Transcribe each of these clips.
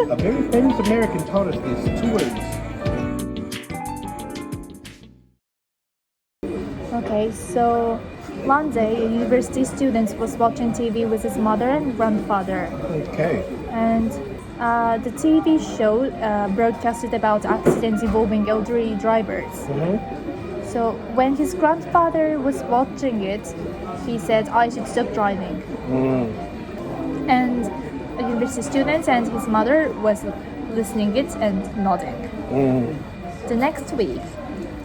A very famous American taught us this. 2 words. Okay, so one day a university student was watching TV with his mother and grandfather. Okay. And the TV show broadcasted about accidents involving elderly drivers. So when his grandfather was watching it, he said, I should stop driving. And a university student and his mother was listening it and nodding. The next week,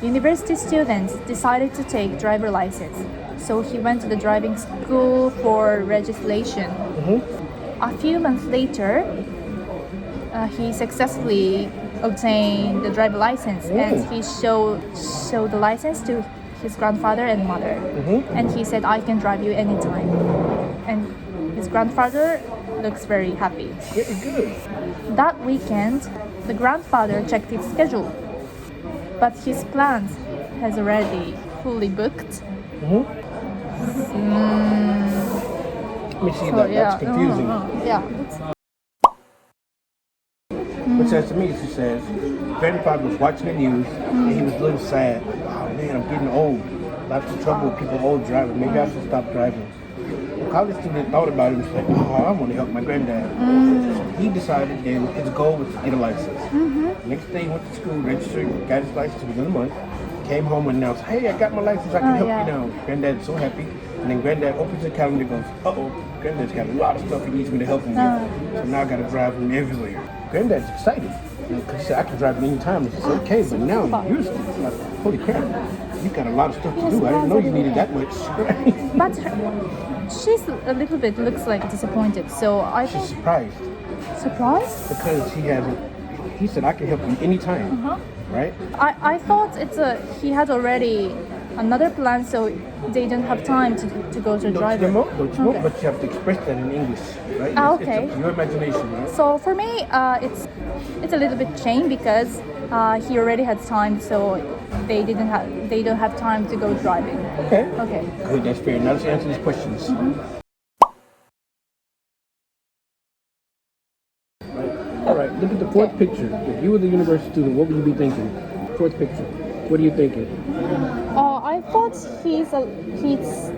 university students decided to take driver license. So he went to the driving school for registration. A few months later, he successfully obtained the driver license and he showed the license to his grandfather and mother. And he said, I can drive you anytime. And his grandfather looks very happy. Very good. That weekend, the grandfather checked his schedule, but his plans has already fully booked. Let me see that. That's confusing. What says to me, she says, grandfather was watching the news and he was a little sad. Oh man, I'm getting old. Lots of trouble with people old driving. Maybe I should stop driving. The college student thought about it and was like, oh, I want to help my granddad. So he decided then his goal was to get a license. Next day he went to school, registered, got his license within a month, came home and announced, hey, I got my license, I can help you now. Granddad's so happy. And then granddad opens the calendar and goes, uh-oh, granddad's got a lot of stuff he needs me to help him with. So now I got to drive him everywhere. Granddad's excited because he said, I can drive him anytime. He said, okay, but now you're like, holy crap, you got a lot of stuff to do. I didn't know you needed that much. But she's a little bit looks like disappointed. So I She's think surprised surprised because he said, I can help you anytime, right? I thought he had already another plan, so they didn't have time to go to driver. Don't you know? But you have to express that in English, right? Okay. It's your imagination, right? So for me, it's a little bit changed because he already had time, so they don't have time to go driving. Okay. Good, that's fair. Now let's answer these questions. All right, look at the fourth picture. If you were the university student, what would you be thinking? Fourth picture. What are you thinking? I thought he's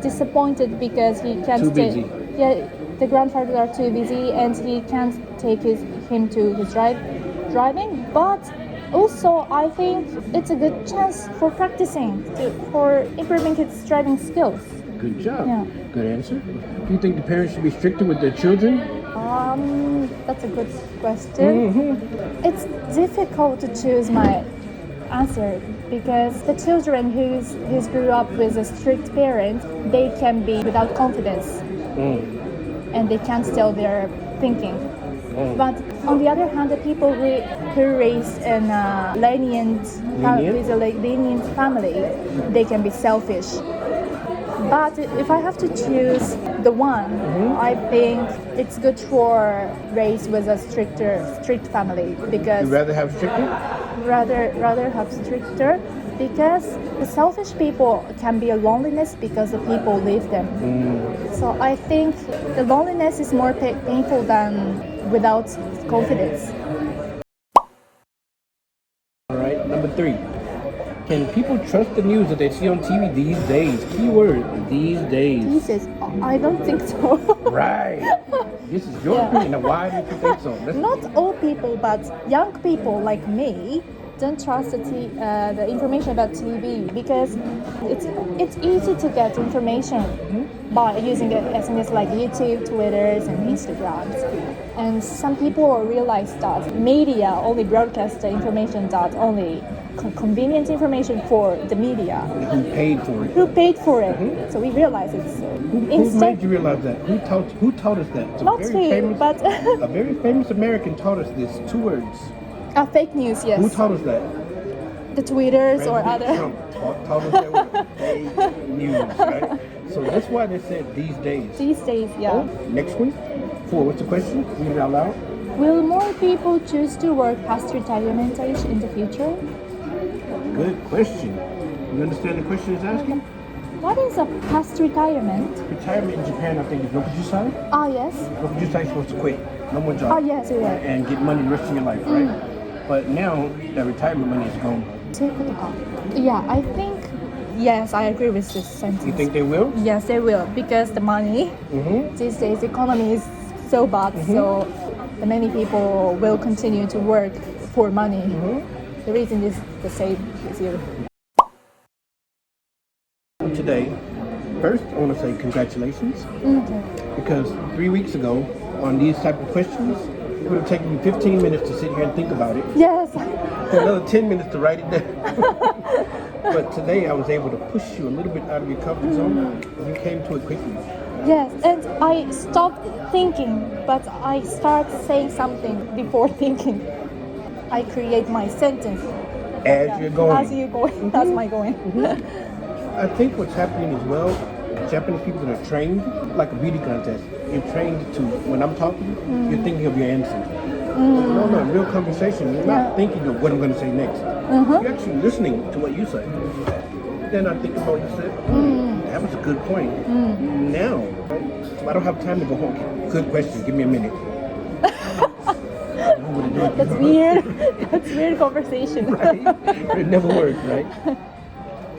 disappointed because he can't Too busy. Yeah, the grandfathers are too busy and he can't take him to his driving. But also, I think it's a good chance for practicing, for improving his driving skills. Good job. Yeah. Good answer. Do you think the parents should be stricter with their children? That's a good question. It's difficult to choose my answer because the children who's grew up with a strict parent, they can be without confidence and they can't tell their thinking. But on the other hand, the people who raised in a lenient family, they can be selfish. But if I have to choose the one, I think it's good for raised with a strict family because You'd rather have stricter? rather have stricter because the selfish people can be a loneliness because the people leave them. So I think the loneliness is more painful than without confidence. All right, number 3. Can people trust the news that they see on TV these days? Keyword, these days. Jesus, I don't think so. Right. This is your opinion. Now, why do you think so? Not all people, but young people like me don't trust the information about TV because it's easy to get information by using SMS like YouTube, Twitters, and Instagrams. And some people realize that media only broadcasts the information that only convenient information for the media. Who paid for it? Who paid for it? So we realize it's. Who made you realize that? Who taught us that? Not me, but a very famous American taught us this. 2 words. Fake news. Yes. Who taught us that? The Twitters or President other. Trump taught us that was fake news, right? So that's why they said these days. These days, yeah. Oh, next one. 4. What's the question? Read it out loud. Will more people choose to work past retirement age in the future? Good question. You understand the question it's asking? What is a past retirement? Retirement in Japan, I think, is Rokujusai. Yes. Rokujusai is supposed to quit. no more job. Oh, yes, yes. And get money the rest of your life, right? But now that retirement money is gone. ということか。Yeah, I think, yes, I agree with this sentence. You think they will? Yes, they will, because the money, these days, the economy is so bad, so many people will continue to work for money. The reason is the same as you. Today, first, I want to say congratulations. Because 3 weeks ago, on these type of questions, it would have taken me 15 minutes to sit here and think about it. Yes. Another 10 minutes to write it down. But today I was able to push you a little bit out of your comfort zone. You came to it quickly. Yes, and I stopped thinking, but I start saying something before thinking. I create my sentence. As you're going. As you're going. That's my going. I think what's happening as well, Japanese people that are trained, like a beauty contest, you're trained to, when I'm talking, you're thinking of your answer. No, in real conversation, you're not thinking of what I'm going to say next. You're actually listening to what you say. Then I think about what you said. That was a good point. Now, I don't have time to go home. Good question. Give me a minute. That's weird. That's weird conversation. Right? It never works, right?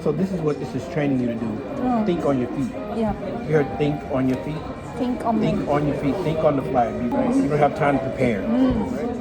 So this is what this is training you to do. Think on your feet. Yeah. You heard think on your feet? Think on Think on your feet. Think on the fly. Right? You don't have time to prepare. Right?